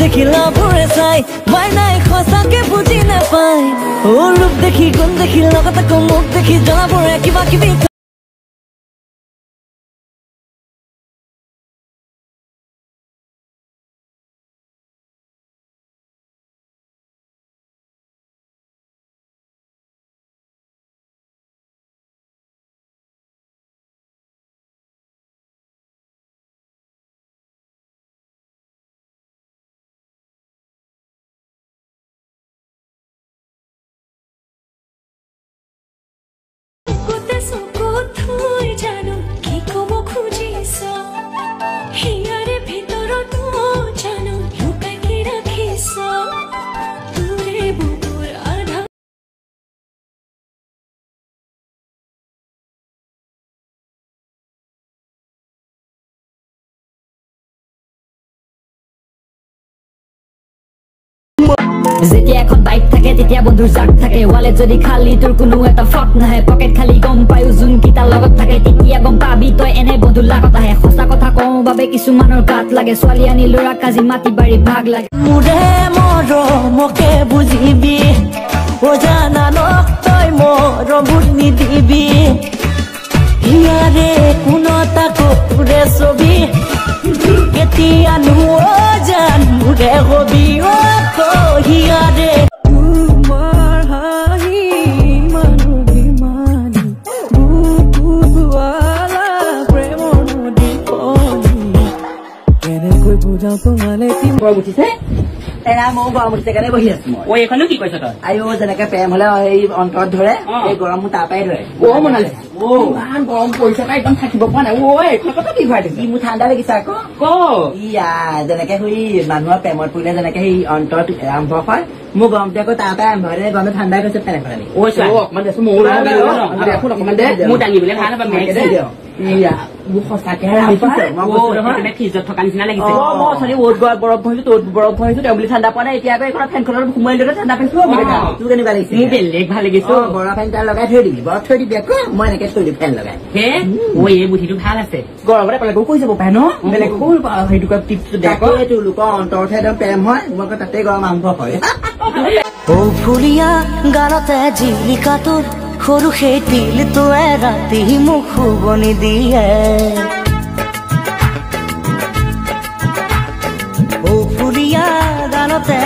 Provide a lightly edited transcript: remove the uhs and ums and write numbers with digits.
দেখিলা বোৰে চাই মই নাই খসাকে বুজি নাপায় ও ৰূপ দেখি গুণ দেখি লগত আকৌ মুখ দেখি জনাবোৰে কিবা কিবি যেতিয়া এখন বাইক থাকে তেতিয়া বন্ধুৰ জাক থাকে ওয়ালেট যদি খালি তোৰ কোনো এটা ফক নাহে পকেট খালি গম পায়ো যোন কিটা লগত থাকে তেতিয়া গম পাবি তই এনে বন্ধু লাগত আহে সঁচা কথা কওঁ বাবে কিছুমানৰ গাত লাগে ছোৱালী আনি ল'ৰা কাজি মাটি বাৰী ভাগ লাগে মোৰে মৰমকে বুজিবি ও জানানক তই মৰমত নিদিবি হিয়াৰে কোনো তাকো তোৰে ছবি কেতিয়া নো জান মোৰে হবি ও হিয়াৰে তোমাৰ হাঁহি মানুহ বিমানী বুকুৱালা প্ৰেমৰ নদী কণী কেনেকৈ বুজাও তোমালে গৰম উঠিছে এৰা মই গৰম উঠিছে কাৰণে বহি আছো মই এইখনো কি কৈছ তই আইও যেনেকে প্ৰেম হলে এই অন্তৰত ধৰে এই গৰম মোৰ তাৰ পৰাই ধৰে গৰম মনালে ইমান গৰম পৰিছে তাই একদম থাকিব পৰা নাই ঐ এইখন কথা কি খুৱাই দিছে মোৰ ঠাণ্ডা লাগিছে আকৌ ক ইয়া যেনেকে সেই মানুহৰ প্ৰেমত পৰিলে যেনেকে সেই অন্তৰত আৰম্ভ হয় মোৰ গৰমটো আকৌ তাৰ পৰাই আৰম্ভ হয় গৰমটো ঠাণ্ডা গৈছে পেলাই পেলাই অকমান দেচোন মোৰ অকমান দে মোৰ দাঙিবলৈ ভাল হ'ব ইয়া মোৰ সঁচাকে ফ্ৰিজত থকা নিচিনা লাগিছে মই অথনি অ'ত বৰফ ভৰিছো ত'ত বৰফ ভৰিছো তেওঁ বুলি ঠাণ্ডা পোৱা নাই এতিয়া আকৌ এইখন ফেনখনত সোমাই দিলে ঠাণ্ডা পাইছো তোৰ কেনেকুৱা লাগিছে মোৰ বেলেগ ভাল লাগিছে বৰফ ফেন তাৰ লগাই থৈ দিবি বৰফ থৈ দিবি আকৌ মই এনেকে থৈ দিম ফেন লগাই হে ঐ এই বুদ্ধিটো ভাল আছে গৰমতে বেলেগো কৈ যাব পাৰে ন বেলেগকো সেইটো টিপছটো দেখো এইটো লোকৰ অন্তৰতহে একদম প্ৰেম হয় মোৰ তাতে গৰম আৰম্ভ হয় ও ফুলিয়া গানতে জিলিকাটোৰ সৰু সেই তিলটোৱে ৰাতি মোক শুবনি দিয়ে ও ফুলিয়া গানতে